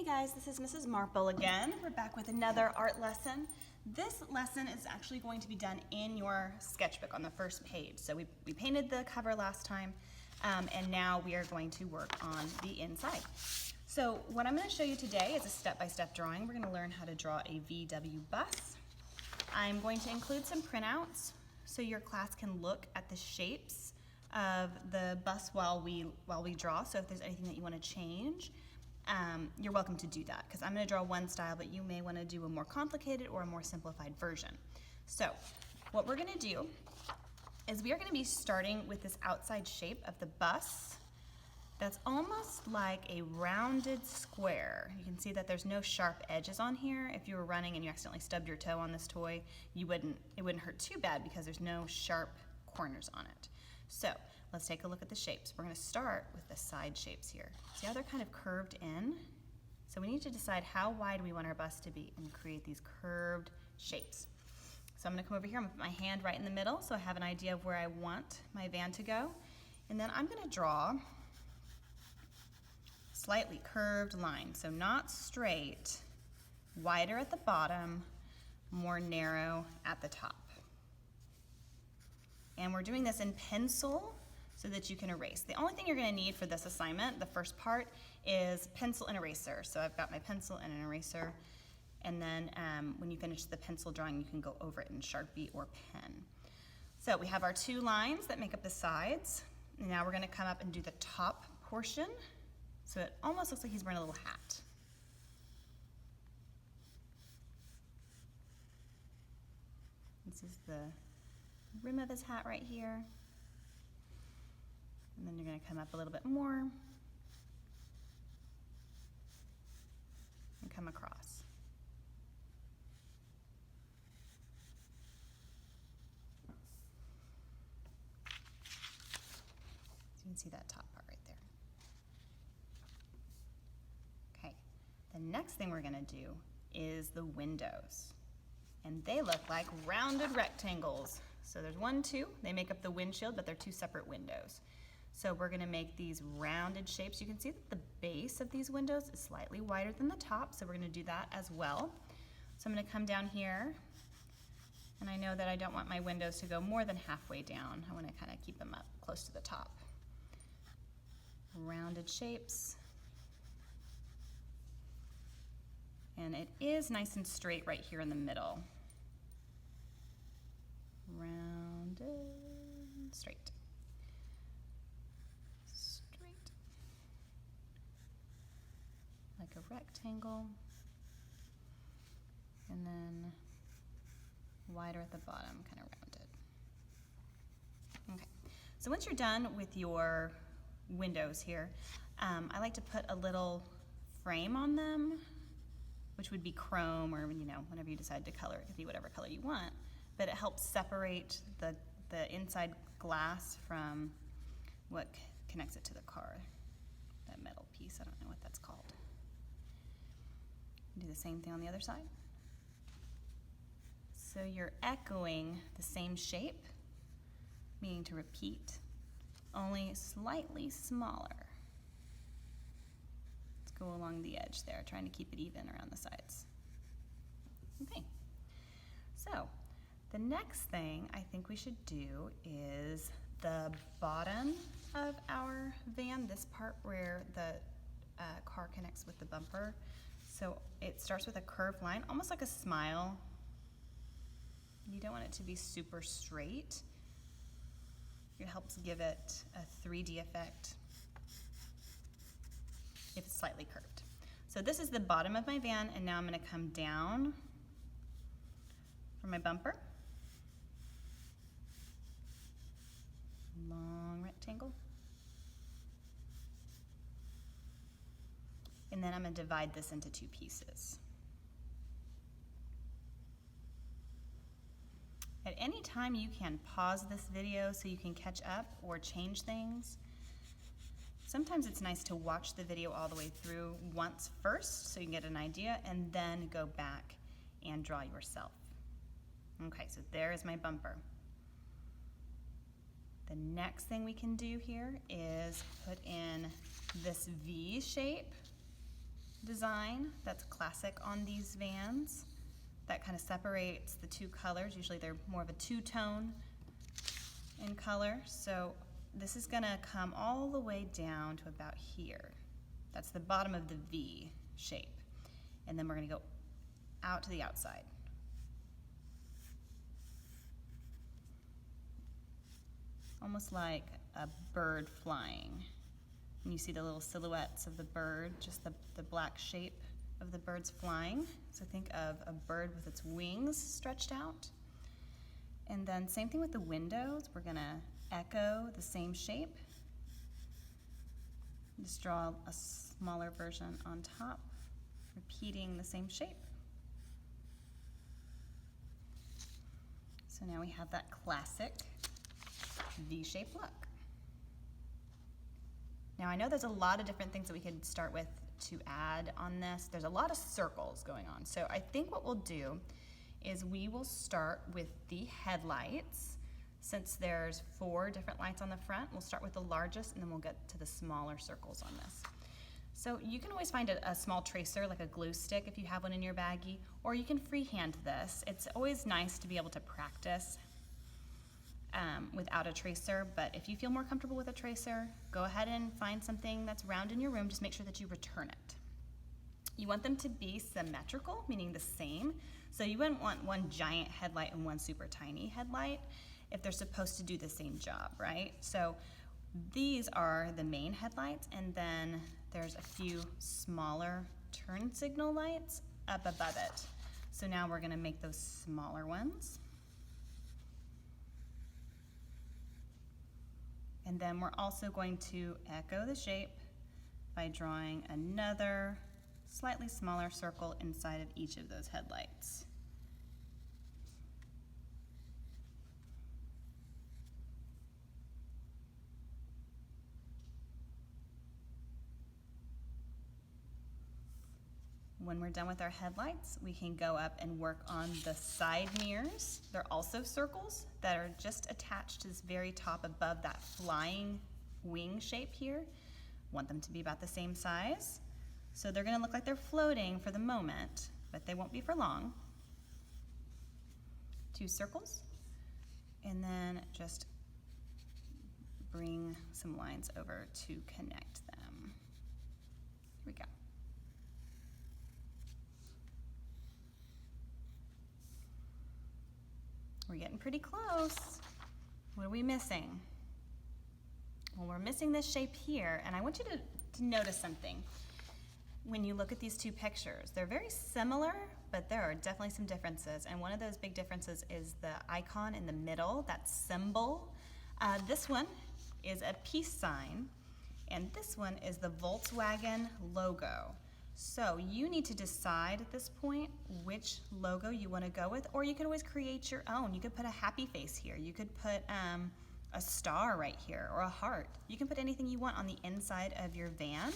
Hey guys, this is Mrs. Marple again. We're back with another art lesson. This lesson is actually going to be done in your sketchbook on the first page. So we painted the cover last time, and now we are going to work on the inside. So what I'm going to show you today is a step-by-step drawing. We're going to learn how to draw a VW bus. I'm going to include some printouts so your class can look at the shapes of the bus while we draw. So if there's anything that you want to change, you're welcome to do that, because I'm going to draw one style, but you may want to do a more complicated or a more simplified version. So what we're going to do is we are going to be starting with this outside shape of the bus that's almost like a rounded square. You can see that there's no sharp edges on here. If you were running and you accidentally stubbed your toe on this toy, it wouldn't hurt too bad because there's no sharp corners on it. So let's take a look at the shapes. We're going to start with the side shapes here. See how they're kind of curved in? So we need to decide how wide we want our bus to be and create these curved shapes. So I'm going to come over here. I'm going to put my hand right in the middle so I have an idea of where I want my van to go. And then I'm going to draw slightly curved line. So not straight, wider at the bottom, more narrow at the top. And we're doing this in pencil so that you can erase. The only thing you're going to need for this assignment, the first part, is pencil and eraser. So I've got my pencil and an eraser, and then when you finish the pencil drawing, you can go over it in Sharpie or pen. So we have our two lines that make up the sides, and now we're going to come up and do the top portion. So it almost looks like he's wearing a little hat. This is the rim of his hat right here. And then you're going to come up a little bit more and come across. So you can see that top part right there. Okay, the next thing we're going to do is the windows. And they look like rounded rectangles. So there's one, two, they make up the windshield, but they're two separate windows. So we're going to make these rounded shapes. You can see that the base of these windows is slightly wider than the top, so we're going to do that as well. So I'm going to come down here, and I know that I don't want my windows to go more than halfway down. I want to kind of keep them up close to the top. Rounded shapes. And it is nice and straight right here in the middle. Rounded, straight. Straight. Like a rectangle. And then wider at the bottom, kind of rounded. Okay, so once you're done with your windows here, I like to put a little frame on them, which would be chrome, or whenever you decide to color, it could be whatever color you want, but it helps separate the inside glass from what connects it to the car. That metal piece, I don't know what that's called. Do the same thing on the other side. So you're echoing the same shape, meaning to repeat, only slightly smaller. Go along the edge there, trying to keep it even around the sides. Okay, so the next thing I think we should do is the bottom of our van, this part where the car connects with the bumper. So it starts with a curved line, almost like a smile. You don't want it to be super straight. It helps give it a 3D effect if it's slightly curved. So this is the bottom of my van, and now I'm going to come down from my bumper. Long rectangle. And then I'm going to divide this into two pieces. At any time you can pause this video so you can catch up or change things. Sometimes it's nice to watch the video all the way through once first so you can get an idea, and then go back and draw yourself. Okay, so there is my bumper. The next thing we can do here is put in this V shape design that's classic on these vans that kind of separates the two colors. Usually they're more of a two-tone in color. So this is gonna come all the way down to about here. That's the bottom of the V shape. And then we're gonna go out to the outside. Almost like a bird flying. And you see the little silhouettes of the bird, just the black shape of the birds flying. So think of a bird with its wings stretched out. And then same thing with the windows. We're gonna echo the same shape. Just draw a smaller version on top, repeating the same shape. So now we have that classic V-shaped look. Now I know there's a lot of different things that we could start with to add on this. There's a lot of circles going on. So I think what we'll do is we will start with the headlights. Since there's 4 different lights on the front, we'll start with the largest and then we'll get to the smaller circles on this. So you can always find a small tracer, like a glue stick if you have one in your baggie, or you can freehand this. It's always nice to be able to practice without a tracer, but if you feel more comfortable with a tracer, go ahead and find something that's round in your room. Just make sure that you return it. You want them to be symmetrical, meaning the same. So you wouldn't want one giant headlight and one super tiny headlight if they're supposed to do the same job, right? So these are the main headlights, and then there's a few smaller turn signal lights up above it. So now we're gonna make those smaller ones. And then we're also going to echo the shape by drawing another slightly smaller circle inside of each of those headlights. When we're done with our headlights, we can go up and work on the side mirrors. They're also circles that are just attached to this very top above that flying wing shape here. Want them to be about the same size. So they're gonna look like they're floating for the moment, but they won't be for long. 2 circles, and then just bring some lines over to connect them. Here we go. We're getting pretty close. What are we missing? Well, we're missing this shape here, and I want you to notice something. When you look at these 2 pictures, they're very similar, but there are definitely some differences, and one of those big differences is the icon in the middle, that symbol. This one is a peace sign, and this one is the Volkswagen logo. So you need to decide at this point which logo you want to go with, or you could always create your own. You could put a happy face here. You could put a star right here, or a heart. You can put anything you want on the inside of your van.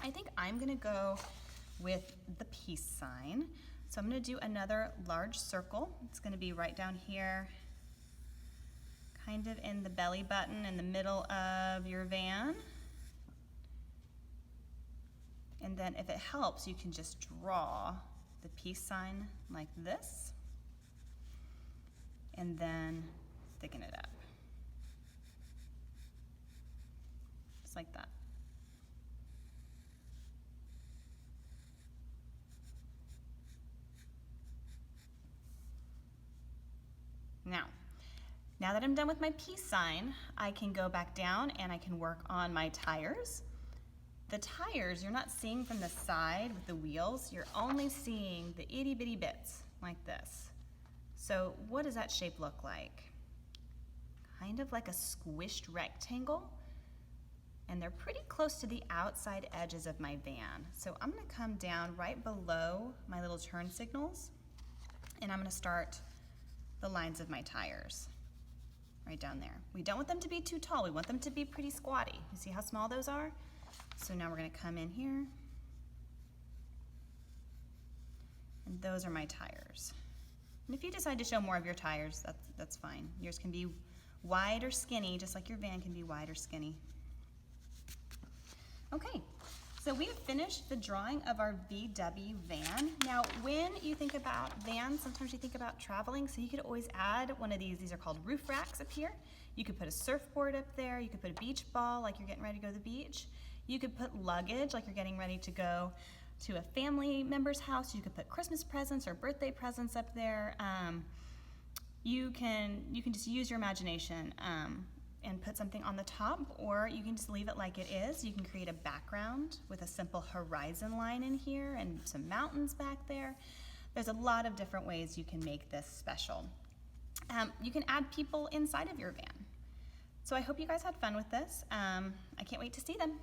I think I'm gonna go with the peace sign. So I'm gonna do another large circle. It's gonna be right down here, kind of in the belly button in the middle of your van. And then if it helps, you can just draw the peace sign like this, and then thicken it up. Just like that. Now that I'm done with my peace sign, I can go back down and I can work on my tires. The tires you're not seeing from the side with the wheels, you're only seeing the itty bitty bits like this. So what does that shape look like? Kind of like a squished rectangle, and they're pretty close to the outside edges of my van. So I'm gonna come down right below my little turn signals, and I'm gonna start the lines of my tires right down there. We don't want them to be too tall, we want them to be pretty squatty. You see how small those are? So now we're gonna come in here, and those are my tires. And if you decide to show more of your tires, that's fine. Yours can be wide or skinny, just like your van can be wide or skinny. Okay, So we have finished the drawing of our VW van. Now, when you think about vans, sometimes you think about traveling, so you could always add one of these. These are called roof racks up here. You could put a surfboard up there. You could put a beach ball, like you're getting ready to go to the beach. You could put luggage, like you're getting ready to go to a family member's house. You could put Christmas presents or birthday presents up there. You can just use your imagination and put something on the top, or you can just leave it like it is. You can create a background with a simple horizon line in here and some mountains back there. There's a lot of different ways you can make this special. You can add people inside of your van. So I hope you guys had fun with this. I can't wait to see them.